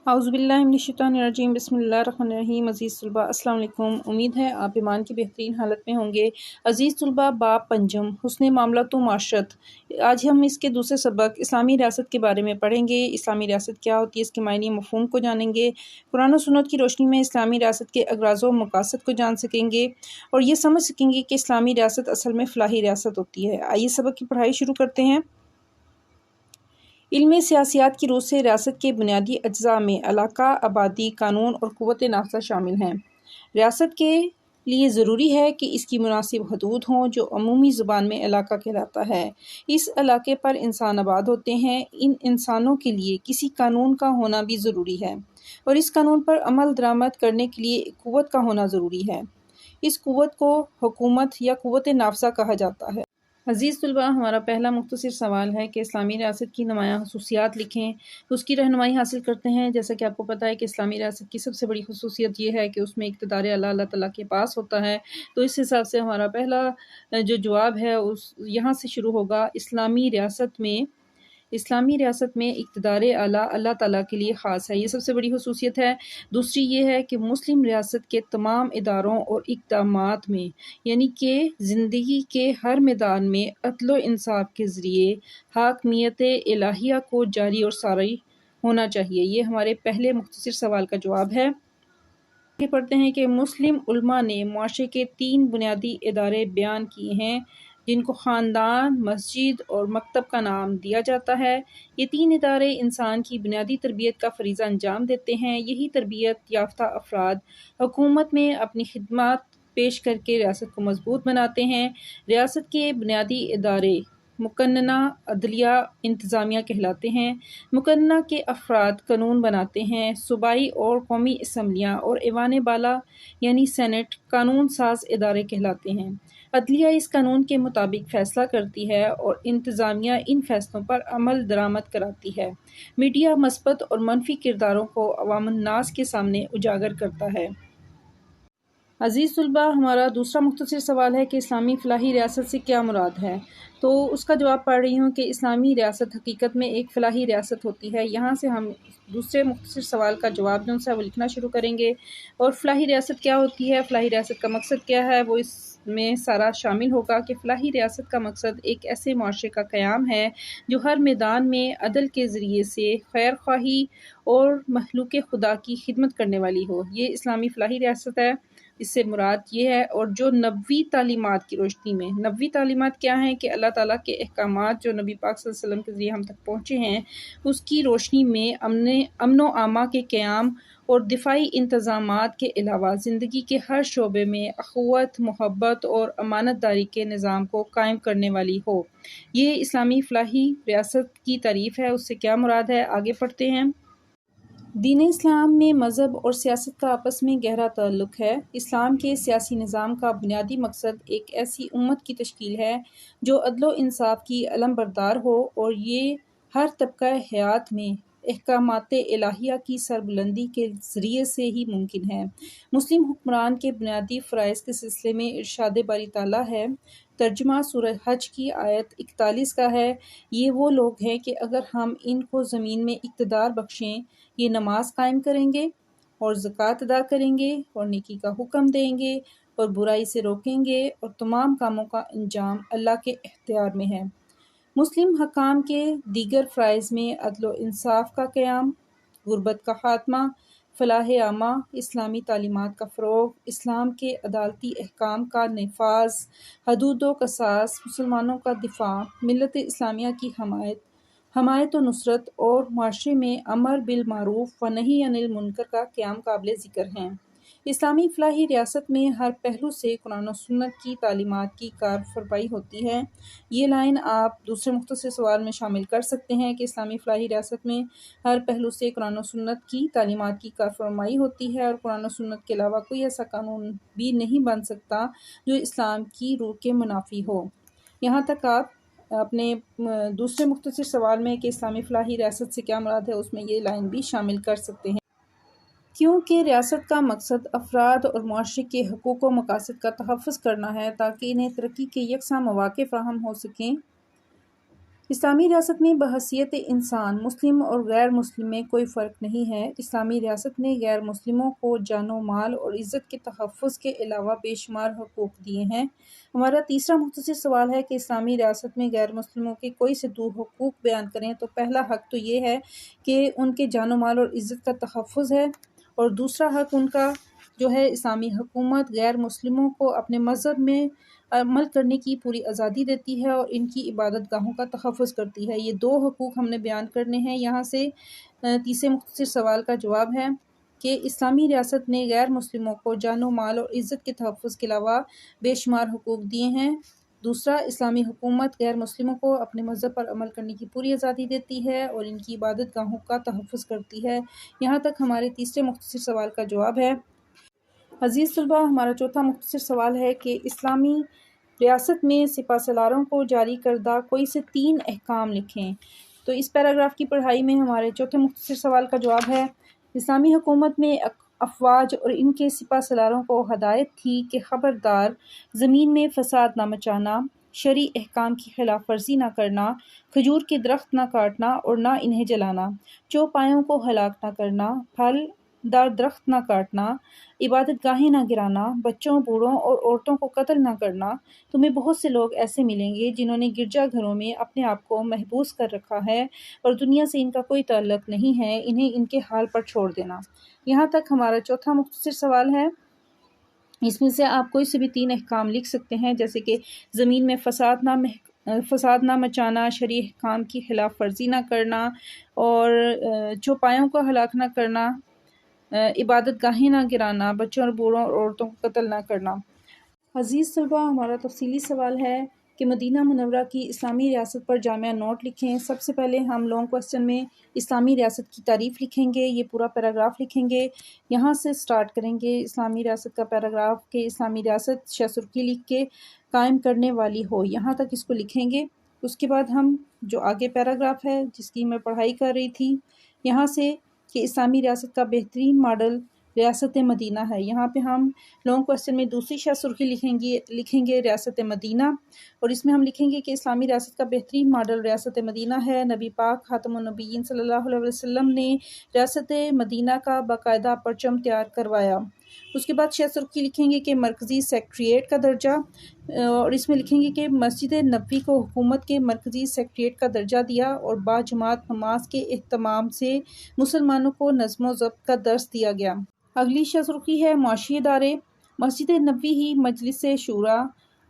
اعوذ باللہ من الشیطان الرجیم بسم اللہ الرحمن الرحیم۔ عزیز طلبہ السلام علیکم، امید ہے آپ ایمان کی بہترین حالت میں ہوں گے۔ عزیز طلبہ، باب پنجم، حسن معاملات و معاشرت۔ آج ہم اس کے دوسرے سبق اسلامی ریاست کے بارے میں پڑھیں گے۔ اسلامی ریاست کیا ہوتی ہے، اس کے معنی مفہوم کو جانیں گے، قرآن و سنت کی روشنی میں اسلامی ریاست کے اغراض و مقاصد کو جان سکیں گے اور یہ سمجھ سکیں گے کہ اسلامی ریاست اصل میں فلاحی ریاست ہوتی ہے۔ آئیے سبق کی پڑھائی شروع کرتے ہیں۔ علم سیاسیات کی روح سے ریاست کے بنیادی اجزاء میں علاقہ، آبادی، قانون اور قوت نافذہ شامل ہیں۔ ریاست کے لیے ضروری ہے کہ اس کی مناسب حدود ہوں، جو عمومی زبان میں علاقہ کہلاتا ہے۔ اس علاقے پر انسان آباد ہوتے ہیں۔ ان انسانوں کے لیے کسی قانون کا ہونا بھی ضروری ہے اور اس قانون پر عمل درآمد کرنے کے لیے ایک قوت کا ہونا ضروری ہے۔ اس قوت کو حکومت یا قوت نافذہ کہا جاتا ہے۔ عزیز طلبہ، ہمارا پہلا مختصر سوال ہے کہ اسلامی ریاست کی نمایاں خصوصیات لکھیں۔ اس کی رہنمائی حاصل کرتے ہیں۔ جیسا کہ آپ کو پتہ ہے کہ اسلامی ریاست کی سب سے بڑی خصوصیت یہ ہے کہ اس میں اقتدار اعلیٰ اللہ تعالیٰ کے پاس ہوتا ہے۔ تو اس حساب سے ہمارا پہلا جو جواب ہے یہاں سے شروع ہوگا۔ اسلامی ریاست میں اقتدار اعلیٰ اللہ تعالیٰ کے لیے خاص ہے، یہ سب سے بڑی خصوصیت ہے۔ دوسری یہ ہے کہ مسلم ریاست کے تمام اداروں اور اقدامات میں، یعنی کہ زندگی کے ہر میدان میں عدل و انصاف کے ذریعے حاکمیت الہیہ کو جاری اور ساری ہونا چاہیے۔ یہ ہمارے پہلے مختصر سوال کا جواب ہے۔ آگے پڑھتے ہیں کہ مسلم علماء نے معاشرے کے 3 بنیادی ادارے بیان کیے ہیں، جن کو خاندان، مسجد اور مکتب کا نام دیا جاتا ہے۔ یہ 3 ادارے انسان کی بنیادی تربیت کا فریضہ انجام دیتے ہیں۔ یہی تربیت یافتہ افراد حکومت میں اپنی خدمات پیش کر کے ریاست کو مضبوط بناتے ہیں۔ ریاست کے بنیادی ادارے مقننہ، عدلیہ، انتظامیہ کہلاتے ہیں۔ مقننہ کے افراد قانون بناتے ہیں۔ صوبائی اور قومی اسمبلیاں اور ایوان بالا یعنی سینٹ قانون ساز ادارے کہلاتے ہیں۔ عدلیہ اس قانون کے مطابق فیصلہ کرتی ہے اور انتظامیہ ان فیصلوں پر عمل درآمد کراتی ہے۔ میڈیا مثبت اور منفی کرداروں کو عوام الناس کے سامنے اجاگر کرتا ہے۔ عزیز طلبہ، ہمارا دوسرا مختصر سوال ہے کہ اسلامی فلاحی ریاست سے کیا مراد ہے؟ تو اس کا جواب پڑھ رہی ہوں کہ اسلامی ریاست حقیقت میں ایک فلاحی ریاست ہوتی ہے۔ یہاں سے ہم دوسرے مختصر سوال کا جواب جو ہے وہ لکھنا شروع کریں گے۔ اور فلاحی ریاست کیا ہوتی ہے، فلاحی ریاست کا مقصد کیا ہے، وہ اس میں سارا شامل ہوگا کہ فلاحی ریاست کا مقصد ایک ایسے معاشرے کا قیام ہے جو ہر میدان میں عدل کے ذریعے سے خیر خواہی اور مخلوق خدا کی خدمت کرنے والی ہو۔ یہ اسلامی فلاحی ریاست ہے۔ اس سے مراد یہ ہے، اور جو نبوی تعلیمات کی روشنی میں، نبوی تعلیمات کیا ہیں کہ اللہ تعالیٰ کے احکامات جو نبی پاک صلی اللہ علیہ وسلم کے ذریعے ہم تک پہنچے ہیں، اس کی روشنی میں امن و امان کے قیام اور دفاعی انتظامات کے علاوہ زندگی کے ہر شعبے میں اخوت، محبت اور امانت داری کے نظام کو قائم کرنے والی ہو۔ یہ اسلامی فلاحی ریاست کی تعریف ہے۔ اس سے کیا مراد ہے، آگے پڑھتے ہیں۔ دین اسلام میں مذہب اور سیاست کا آپس میں گہرا تعلق ہے۔ اسلام کے سیاسی نظام کا بنیادی مقصد ایک ایسی امت کی تشکیل ہے جو عدل و انصاف کی علم بردار ہو، اور یہ ہر طبقہ حیات میں احکامات الہیہ کی سربلندی کے ذریعے سے ہی ممکن ہے۔ مسلم حکمران کے بنیادی فرائض کے سلسلے میں ارشاد باری تعالیٰ ہے۔ ترجمہ سورہ حج کی آیت 41 کا ہے۔ یہ وہ لوگ ہیں کہ اگر ہم ان کو زمین میں اقتدار بخشیں، یہ نماز قائم کریں گے اور زکوٰۃ ادا کریں گے اور نیکی کا حکم دیں گے اور برائی سے روکیں گے، اور تمام کاموں کا انجام اللہ کے اختیار میں ہے۔ مسلم حکام کے دیگر فرائض میں عدل و انصاف کا قیام، غربت کا خاتمہ، فلاح عامہ، اسلامی تعلیمات کا فروغ، اسلام کے عدالتی احکام کا نفاذ، حدود و قصاص، مسلمانوں کا دفاع، ملت اسلامیہ کی حمایت و نصرت، اور معاشرے میں امر بالمعروف و نہی عن المنکر کا قیام قابل ذکر ہیں۔ اسلامی فلاحی ریاست میں ہر پہلو سے قرآن و سنت کی تعلیمات کی کارفرمائی ہوتی ہے۔ یہ لائن آپ دوسرے مختصر سوال میں شامل کر سکتے ہیں کہ اسلامی فلاحی ریاست میں ہر پہلو سے قرآن و سنت کی تعلیمات کی کارفرمائی ہوتی ہے، اور قرآن و سنت کے علاوہ کوئی ایسا قانون بھی نہیں بن سکتا جو اسلام کی روح کے منافی ہو۔ یہاں تک آپ اپنے دوسرے مختصر سوال میں کہ اسلامی فلاحی ریاست سے کیا مراد ہے، اس میں یہ لائن بھی شامل کر سکتے ہیں۔ کیونکہ ریاست کا مقصد افراد اور معاشرے کے حقوق و مقاصد کا تحفظ کرنا ہے تاکہ انہیں ترقی کے یکساں مواقع فراہم ہو سکیں۔ اسلامی ریاست میں بحیثیت انسان مسلم اور غیر مسلم میں کوئی فرق نہیں ہے۔ اسلامی ریاست نے غیر مسلموں کو جان و مال اور عزت کے تحفظ کے علاوہ بے شمار حقوق دیے ہیں۔ ہمارا تیسرا مختصر سوال ہے کہ اسلامی ریاست میں غیر مسلموں کے کوئی سے دو حقوق بیان کریں۔ تو پہلا حق تو یہ ہے کہ ان کے جان و مال اور عزت کا تحفظ ہے، اور دوسرا حق ان کا جو ہے اسلامی حکومت غیر مسلموں کو اپنے مذہب میں عمل کرنے کی پوری آزادی دیتی ہے اور ان کی عبادت گاہوں کا تحفظ کرتی ہے۔ یہ دو حقوق ہم نے بیان کرنے ہیں۔ یہاں سے تیسرے مختصر سوال کا جواب ہے کہ اسلامی ریاست نے غیر مسلموں کو جان و مال اور عزت کے تحفظ کے علاوہ بے شمار حقوق دیے ہیں۔ دوسرا، اسلامی حکومت غیر مسلموں کو اپنے مذہب پر عمل کرنے کی پوری آزادی دیتی ہے اور ان کی عبادت گاہوں کا تحفظ کرتی ہے۔ یہاں تک ہمارے تیسرے مختصر سوال کا جواب ہے۔ عزیز طلباء، ہمارا چوتھا مختصر سوال ہے کہ اسلامی ریاست میں سپہ سالاروں کو جاری کردہ کوئی سے 3 احکام لکھیں۔ تو اس پیراگراف کی پڑھائی میں ہمارے چوتھے مختصر سوال کا جواب ہے، اسلامی حکومت میں افواج اور ان کے سپہ سالاروں کو ہدایت تھی کہ خبردار زمین میں فساد نہ مچانا، شرعی احکام کی خلاف ورزی نہ کرنا، کھجور کے درخت نہ کاٹنا اور نہ انہیں جلانا، چوپایوں کو ہلاک نہ کرنا، پھل دار درخت نہ کاٹنا، عبادت گاہیں نہ گرانا، بچوں، بوڑھوں اور عورتوں کو قتل نہ کرنا۔ تمہیں بہت سے لوگ ایسے ملیں گے جنہوں نے گرجا گھروں میں اپنے آپ کو محبوس کر رکھا ہے اور دنیا سے ان کا کوئی تعلق نہیں ہے، انہیں ان کے حال پر چھوڑ دینا۔ یہاں تک ہمارا چوتھا مختصر سوال ہے۔ اس میں سے آپ کوئی سے بھی 3 احکام لکھ سکتے ہیں، جیسے کہ زمین میں فساد نہ مچانا، شرعی احکام کی خلاف ورزی نہ کرنا اور چوپایوں کو ہلاک نہ کرنا، عبادت گاہیں نہ گرانا، بچوں اور بوڑھوں اور عورتوں کو قتل نہ کرنا۔ عزیز طلباء، ہمارا تفصیلی سوال ہے کہ مدینہ منورہ کی اسلامی ریاست پر جامع نوٹ لکھیں۔ سب سے پہلے ہم لانگ کوسچن میں اسلامی ریاست کی تعریف لکھیں گے، یہ پورا پیراگراف لکھیں گے، یہاں سے سٹارٹ کریں گے اسلامی ریاست کا پیراگراف کہ اسلامی ریاست شہ سرخی لکھ کے قائم کرنے والی ہو، یہاں تک اس کو لکھیں گے۔ اس کے بعد ہم جو آگے پیراگراف ہے جس کی میں پڑھائی کر رہی تھی، یہاں سے کہ اسلامی ریاست کا بہترین ماڈل ریاست مدینہ ہے، یہاں پہ ہم لانگ کوسچن میں دوسری شہ سرخی لکھیں گے ریاست مدینہ، اور اس میں ہم لکھیں گے کہ اسلامی ریاست کا بہترین ماڈل ریاست مدینہ ہے۔ نبی پاک خاتم النبیین صلی اللہ علیہ وسلم نے ریاست مدینہ کا باقاعدہ پرچم تیار کروایا۔ اس کے بعد شہ سرخی لکھیں گے کہ مرکزی سیکریٹریٹ کا درجہ، اور اس میں لکھیں گے کہ مسجد نبوی کو حکومت کے مرکزی سیکریٹریٹ کا درجہ دیا اور باجماعت نماز کے اہتمام سے مسلمانوں کو نظم و ضبط کا درس دیا گیا۔ اگلی شہ سرخی ہے معاشی ادارے۔ مسجد نبوی ہی مجلس شورا،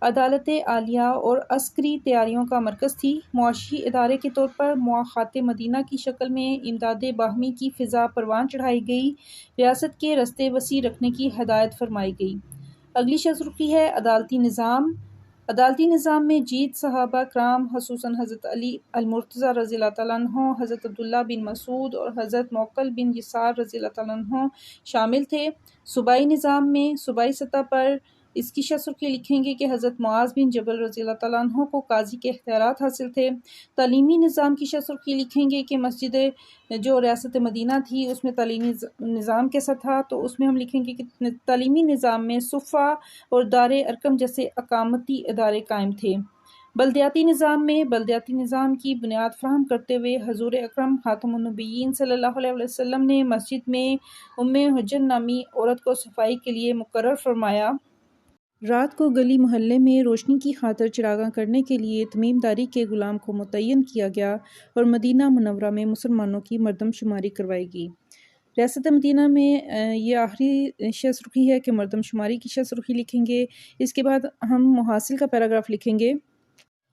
عدالت عالیہ اور عسکری تیاریوں کا مرکز تھی۔ معاشی ادارے کے طور پر مواخات مدینہ کی شکل میں امداد باہمی کی فضا پروان چڑھائی گئی، ریاست کے رستے وسیع رکھنے کی ہدایت فرمائی گئی۔ اگلی شہ سرخی ہے عدالتی نظام۔ عدالتی نظام میں جید صحابہ کرام خصوصاً حضرت علی المرتضیٰ رضی اللہ تعالیٰ عنہ، حضرت عبداللہ بن مسعود اور حضرت موکل بن یسار رضی اللہ تعالیٰ عنہ شامل تھے۔ صوبائی نظام میں صوبائی سطح پر اس کی شہ سرخی لکھیں گے کہ حضرت معاذ بن جبل رضی اللہ تعالیٰ عنہ کو قاضی کے اختیارات حاصل تھے۔ تعلیمی نظام کی شہ سرخی لکھیں گے کہ مسجد جو ریاست مدینہ تھی اس میں تعلیمی نظام کیسا تھا، تو اس میں ہم لکھیں گے کہ تعلیمی نظام میں صفہ اور دار ارقم جیسے اقامتی ادارے قائم تھے۔ بلدیاتی نظام میں بلدیاتی نظام کی بنیاد فراہم کرتے ہوئے حضور اکرم خاتم النبیین صلی اللہ علیہ وسلم نے مسجد میں ام حجن نامی عورت کو صفائی کے لیے مقرر فرمایا۔ رات کو گلی محلے میں روشنی کی خاطر چراغاں کرنے کے لیے تمیم داری کے غلام کو متعین کیا گیا اور مدینہ منورہ میں مسلمانوں کی مردم شماری کروائی گئی۔ ریاست مدینہ میں یہ آخری شہ سرخی ہے کہ مردم شماری کی شہ سرخی لکھیں گے۔ اس کے بعد ہم محاصل کا پیراگراف لکھیں گے۔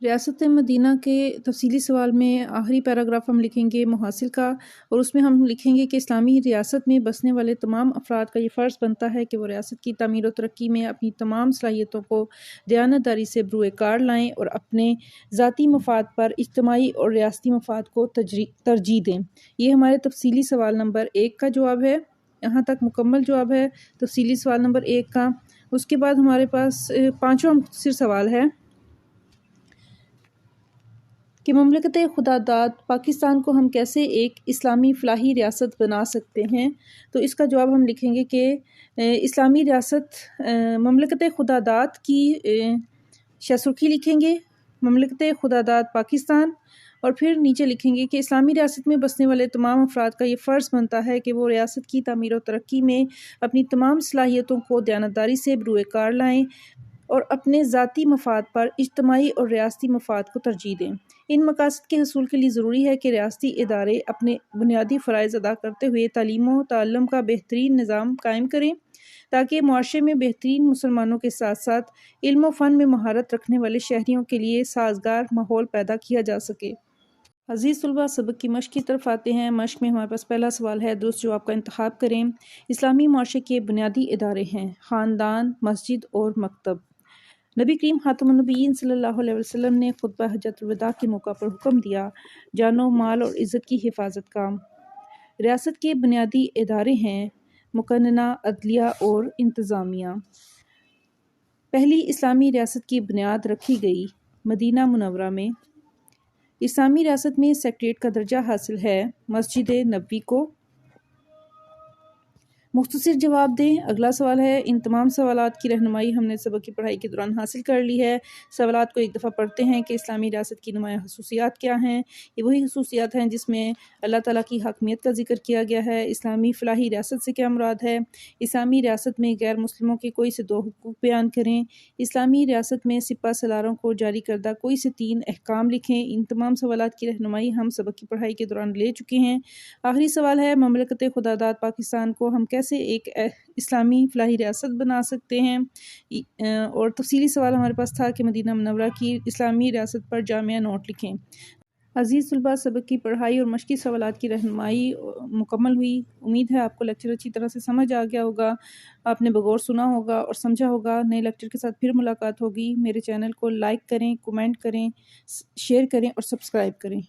ریاست مدینہ کے تفصیلی سوال میں آخری پیراگراف ہم لکھیں گے محاصل کا، اور اس میں ہم لکھیں گے کہ اسلامی ریاست میں بسنے والے تمام افراد کا یہ فرض بنتا ہے کہ وہ ریاست کی تعمیر و ترقی میں اپنی تمام صلاحیتوں کو دیانتداری سے بروئے کار لائیں اور اپنے ذاتی مفاد پر اجتماعی اور ریاستی مفاد کو ترجیح دیں۔ یہ ہمارے تفصیلی سوال نمبر 1 کا جواب ہے، یہاں تک مکمل جواب ہے تفصیلی سوال نمبر 1 کا۔ اس کے بعد ہمارے پاس 5واں مختصر سوال ہے کہ مملکت خدا داد پاکستان کو ہم کیسے ایک اسلامی فلاحی ریاست بنا سکتے ہیں۔ تو اس کا جواب ہم لکھیں گے کہ اسلامی ریاست مملکت خدا داد کی شہ سرخی لکھیں گے، مملکت خدا داد پاکستان، اور پھر نیچے لکھیں گے کہ اسلامی ریاست میں بسنے والے تمام افراد کا یہ فرض بنتا ہے کہ وہ ریاست کی تعمیر و ترقی میں اپنی تمام صلاحیتوں کو دیانتداری سے بروئے کار لائیں اور اپنے ذاتی مفاد پر اجتماعی اور ریاستی مفاد کو ترجیح دیں۔ ان مقاصد کے حصول کے لیے ضروری ہے کہ ریاستی ادارے اپنے بنیادی فرائض ادا کرتے ہوئے تعلیم و تعلم کا بہترین نظام قائم کریں تاکہ معاشرے میں بہترین مسلمانوں کے ساتھ ساتھ علم و فن میں مہارت رکھنے والے شہریوں کے لیے سازگار ماحول پیدا کیا جا سکے۔ عزیز طلباء، سبق کی مشق کی طرف آتے ہیں۔ مشق میں ہمارے پاس پہلا سوال ہے، درست جواب کا انتخاب کریں۔ اسلامی معاشرے کے بنیادی ادارے ہیں خاندان، مسجد اور مکتب۔ نبی کریم خاتم النبیین صلی اللہ علیہ وسلم نے خطبہ حجۃ الوداع کے موقع پر حکم دیا، جان و مال اور عزت کی حفاظت کا۔ ریاست کے بنیادی ادارے ہیں مقننہ، عدلیہ اور انتظامیہ۔ پہلی اسلامی ریاست کی بنیاد رکھی گئی مدینہ منورہ میں۔ اسلامی ریاست میں سیکریٹریٹ کا درجہ حاصل ہے مسجد نبوی کو۔ مختصر جواب دیں۔ اگلا سوال ہے، ان تمام سوالات کی رہنمائی ہم نے سبق کی پڑھائی کے دوران حاصل کر لی ہے۔ سوالات کو ایک دفعہ پڑھتے ہیں کہ اسلامی ریاست کی نمایاں خصوصیات کیا ہیں۔ یہ وہی خصوصیات ہیں جس میں اللہ تعالیٰ کی حاکمیت کا ذکر کیا گیا ہے۔ اسلامی فلاحی ریاست سے کیا مراد ہے؟ اسلامی ریاست میں غیر مسلموں کے کوئی سے 2 حقوق بیان کریں۔ اسلامی ریاست میں سپہ سالاروں کو جاری کردہ کوئی سے 3 احکام لکھیں۔ ان تمام سوالات کی رہنمائی ہم سبق کی پڑھائی کے دوران لے چکے ہیں۔ آخری سوال ہے، مملکت خداداد پاکستان کو ہم کیسے ایک اسلامی فلاحی ریاست بنا سکتے ہیں؟ اور تفصیلی سوال ہمارے پاس تھا کہ مدینہ منورہ کی اسلامی ریاست پر جامع نوٹ لکھیں۔ عزیز طلباء، سبق کی پڑھائی اور مشقی سوالات کی رہنمائی مکمل ہوئی۔ امید ہے آپ کو لیکچر اچھی طرح سے سمجھ آ گیا ہوگا، آپ نے بغور سنا ہوگا اور سمجھا ہوگا۔ نئے لیکچر کے ساتھ پھر ملاقات ہوگی۔ میرے چینل کو لائک کریں، کومنٹ کریں، شیئر کریں اور سبسکرائب کریں۔